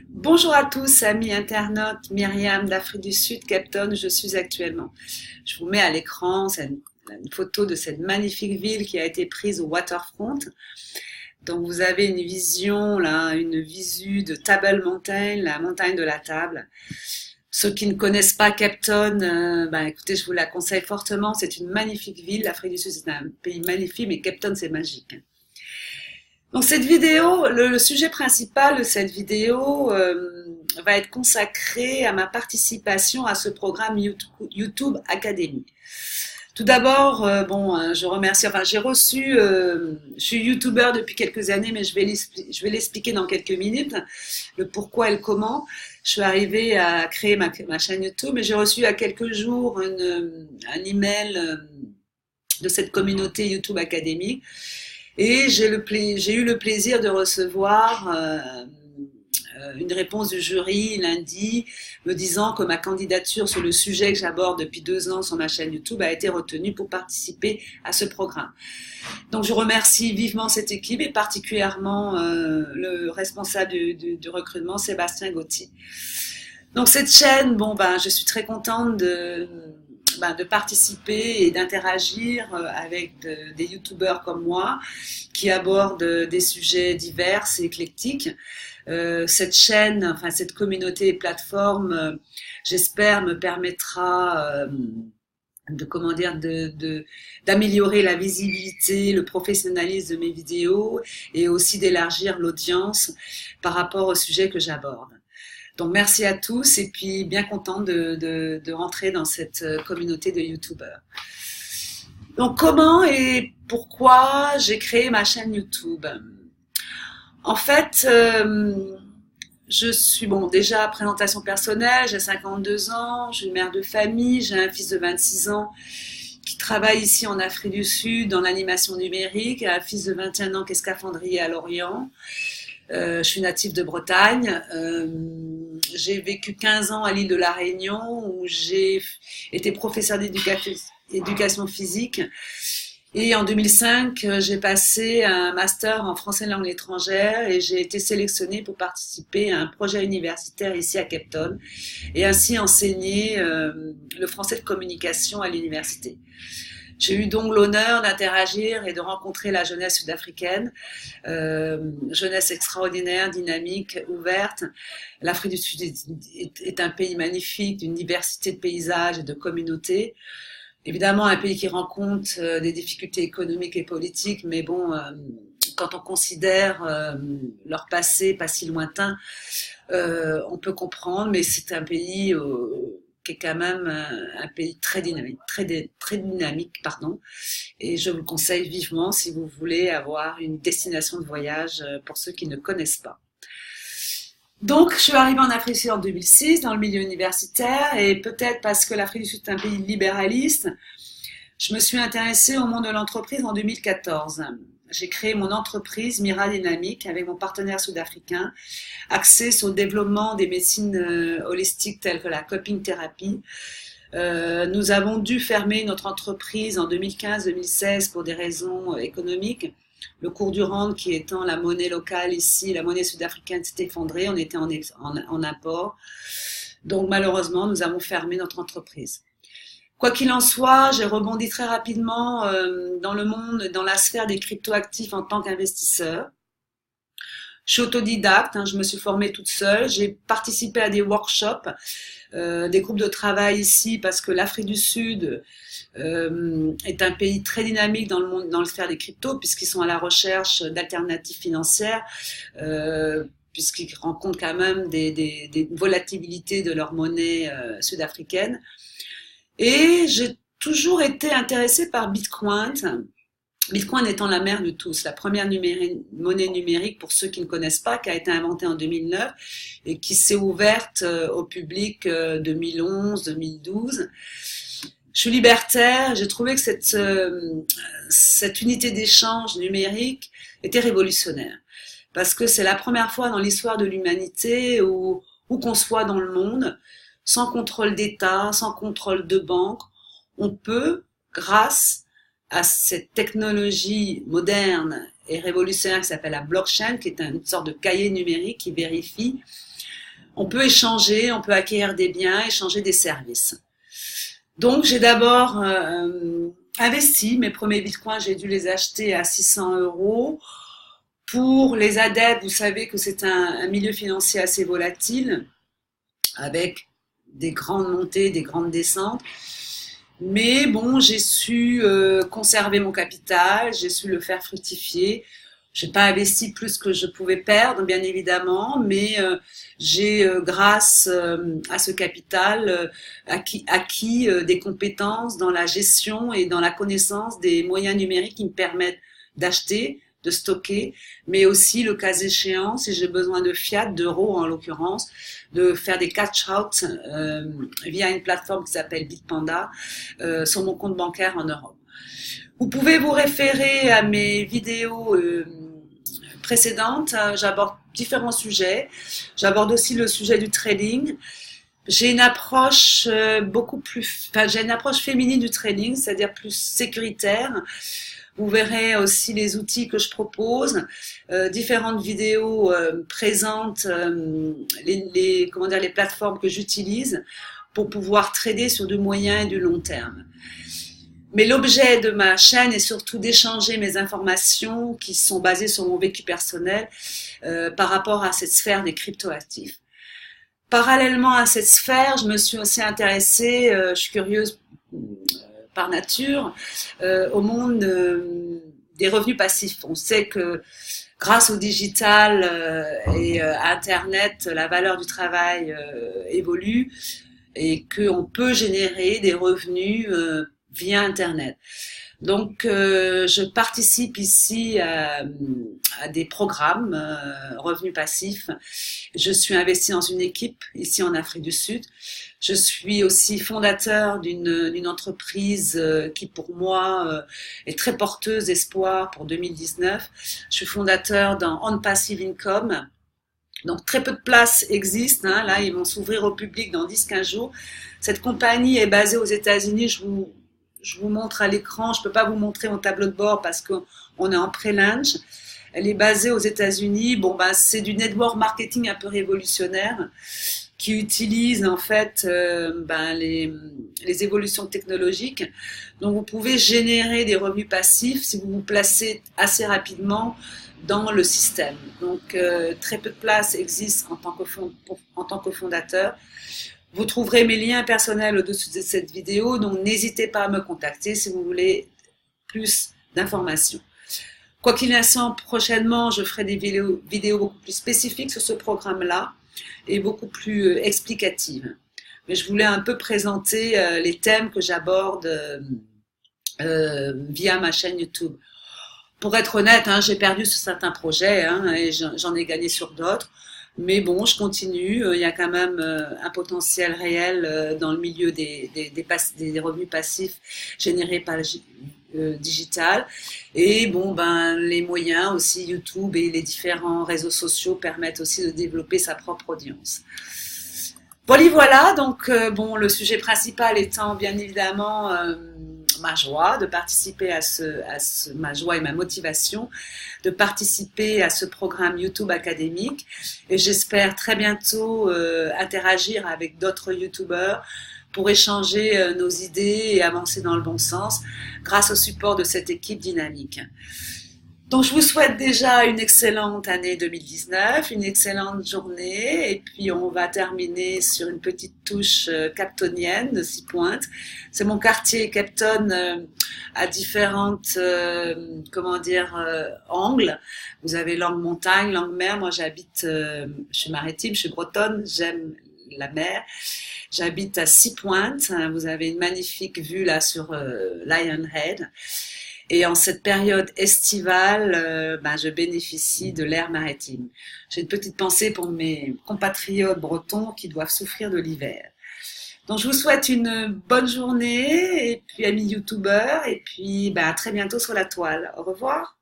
Bonjour à tous, amis internautes, Myriam d'Afrique du Sud, Cape Town, je suis actuellement. Je vous mets à l'écran une photo de cette magnifique ville qui a été prise au waterfront. Donc vous avez une vision, là, une visu de Table Mountain, la montagne de la table. Ceux qui ne connaissent pas Cape Town, écoutez, je vous la conseille fortement. C'est une magnifique ville. L'Afrique du Sud, c'est un pays magnifique, mais Cape Town, c'est magique. Donc cette vidéo, le sujet principal de cette vidéo va être consacré à ma participation à ce programme YouTube Academy. Tout d'abord, je remercie, j'ai reçu, je suis YouTuber depuis quelques années, mais je vais l'expliquer dans quelques minutes, le pourquoi et le comment. Je suis arrivée à créer ma chaîne YouTube et j'ai reçu il y a quelques jours un email de cette communauté YouTube Academy. Et j'ai eu le plaisir de recevoir une réponse du jury lundi me disant que ma candidature sur le sujet que j'aborde depuis 2 ans sur ma chaîne YouTube a été retenue pour participer à ce programme. Donc je remercie vivement cette équipe et particulièrement le responsable du recrutement, Sébastien Gauthier. Donc cette chaîne, je suis très contente de participer et d'interagir avec des youtubeurs comme moi qui abordent des sujets divers et éclectiques. Cette chaîne, cette communauté et plateforme, j'espère me permettra d'améliorer la visibilité, le professionnalisme de mes vidéos et aussi d'élargir l'audience par rapport au sujet que j'aborde. Donc merci à tous et puis bien contente de rentrer dans cette communauté de youtubeurs. Donc comment et pourquoi j'ai créé ma chaîne YouTube? En fait, je suis, déjà présentation personnelle, j'ai 52 ans, je suis mère de famille, j'ai un fils de 26 ans qui travaille ici en Afrique du Sud dans l'animation numérique, un fils de 21 ans qui est scaphandrier à Lorient. Je suis native de Bretagne. J'ai vécu 15 ans à l'île de la Réunion où j'ai été professeure d'éducation physique. Et en 2005, j'ai passé un master en français et langue étrangère et j'ai été sélectionnée pour participer à un projet universitaire ici à Cape Town et ainsi enseigner le français de communication à l'université. J'ai eu donc l'honneur d'interagir et de rencontrer la jeunesse sud-africaine, jeunesse extraordinaire, dynamique, ouverte. L'Afrique du Sud est un pays magnifique, d'une diversité de paysages et de communautés. Évidemment, un pays qui rencontre des difficultés économiques et politiques, mais quand on considère leur passé pas si lointain, on peut comprendre, mais c'est un pays qui est quand même un pays très dynamique, très dynamique, pardon. Et je vous le conseille vivement si vous voulez avoir une destination de voyage pour ceux qui ne connaissent pas. Donc, je suis arrivée en Afrique du Sud en 2006, dans le milieu universitaire, et peut-être parce que l'Afrique du Sud est un pays libéraliste, je me suis intéressée au monde de l'entreprise en 2014. J'ai créé mon entreprise Mira Dynamique avec mon partenaire sud-africain, axée sur le développement des médecines holistiques telles que la cupping thérapie. Nous avons dû fermer notre entreprise en 2015-2016 pour des raisons économiques. Le cours du rand, qui étant la monnaie locale ici, la monnaie sud-africaine s'est effondrée, on était en import. Donc malheureusement, nous avons fermé notre entreprise. Quoi qu'il en soit, j'ai rebondi très rapidement dans le monde, dans la sphère des cryptoactifs en tant qu'investisseur. Je suis autodidacte, je me suis formée toute seule, j'ai participé à des workshops, des groupes de travail ici parce que l'Afrique du Sud est un pays très dynamique dans le monde, dans le sphère des cryptos, puisqu'ils sont à la recherche d'alternatives financières, puisqu'ils rencontrent quand même des volatilités de leur monnaie sud-africaine. Et j'ai toujours été intéressée par Bitcoin. Bitcoin étant la mère de tous, la première monnaie numérique, pour ceux qui ne connaissent pas, qui a été inventée en 2009 et qui s'est ouverte au public 2011-2012. Je suis libertaire, j'ai trouvé que cette unité d'échange numérique était révolutionnaire. Parce que c'est la première fois dans l'histoire de l'humanité où qu'on soit dans le monde, sans contrôle d'État, sans contrôle de banque, on peut, grâce à cette technologie moderne et révolutionnaire qui s'appelle la blockchain, qui est une sorte de cahier numérique qui vérifie on peut échanger, on peut acquérir des biens, échanger des services. Donc, j'ai d'abord investi mes premiers bitcoins, j'ai dû les acheter à 600 euros. Pour les adeptes, vous savez que c'est un milieu financier assez volatile, avec des grandes montées, des grandes descentes. Mais bon, j'ai su conserver mon capital, j'ai su le faire fructifier. J'ai pas investi plus que je pouvais perdre, bien évidemment, mais j'ai, grâce à ce capital, acquis des compétences dans la gestion et dans la connaissance des moyens numériques qui me permettent d'acheter, de stocker, mais aussi, le cas échéant, si j'ai besoin de fiat, d'euros en l'occurrence, de faire des cash-out via une plateforme qui s'appelle Bitpanda sur mon compte bancaire en Europe. Vous pouvez vous référer à mes vidéos précédentes. J'aborde différents sujets. J'aborde aussi le sujet du trading. J'ai une approche j'ai une approche féminine du trading, c'est-à-dire plus sécuritaire. Vous verrez aussi les outils que je propose. Différentes vidéos présentent les plateformes que j'utilise pour pouvoir trader sur du moyen et du long terme. Mais l'objet de ma chaîne est surtout d'échanger mes informations qui sont basées sur mon vécu personnel par rapport à cette sphère des cryptoactifs. Parallèlement à cette sphère, je me suis aussi intéressée, je suis curieuse par nature, au monde des revenus passifs. On sait que grâce au digital et à Internet, la valeur du travail évolue et qu'on peut générer des revenus via Internet. Donc, je participe ici à des programmes revenus passifs. Je suis investie dans une équipe ici en Afrique du Sud. Je suis aussi fondateur d'une entreprise qui, pour moi, est très porteuse d'espoir pour 2019. Je suis fondateur d'un On Passive Income. Donc, très peu de places existent. Là, ils vont s'ouvrir au public dans 10-15 jours. Cette compagnie est basée aux États-Unis. Je vous montre à l'écran. Je peux pas vous montrer mon tableau de bord parce qu'on est en pré-launch. Elle est basée aux États-Unis. Bon, c'est du network marketing un peu révolutionnaire qui utilise en fait les évolutions technologiques. Donc, vous pouvez générer des revenus passifs si vous vous placez assez rapidement dans le système. Donc, très peu de places existent en tant que fondateur. Vous trouverez mes liens personnels au-dessus de cette vidéo, donc n'hésitez pas à me contacter si vous voulez plus d'informations. Quoi qu'il en soit, prochainement, je ferai des vidéos beaucoup plus spécifiques sur ce programme-là et beaucoup plus explicatives. Mais je voulais un peu présenter les thèmes que j'aborde via ma chaîne YouTube. Pour être honnête, j'ai perdu sur certains projets et j'en ai gagné sur d'autres. Mais bon, je continue. Il y a quand même un potentiel réel dans le milieu des revenus passifs générés par le digital. Et bon, les moyens aussi, YouTube et les différents réseaux sociaux permettent aussi de développer sa propre audience. Voilà. Donc, le sujet principal étant bien évidemment ma joie de participer ma joie et ma motivation de participer à ce programme YouTube académique, et j'espère très bientôt interagir avec d'autres YouTubeurs pour échanger nos idées et avancer dans le bon sens grâce au support de cette équipe dynamique. Donc, je vous souhaite déjà une excellente année 2019, une excellente journée, et puis on va terminer sur une petite touche captonienne de 6 pointes. C'est mon quartier Capton à différentes, angles. Vous avez langue montagne, langue mer. Moi, je suis maritime, je suis bretonne, j'aime la mer. J'habite à 6 pointes. Vous avez une magnifique vue là sur Lionhead. Et en cette période estivale, je bénéficie de l'air maritime. J'ai une petite pensée pour mes compatriotes bretons qui doivent souffrir de l'hiver. Donc, je vous souhaite une bonne journée, et puis amis youtubeurs, et puis à très bientôt sur la toile. Au revoir.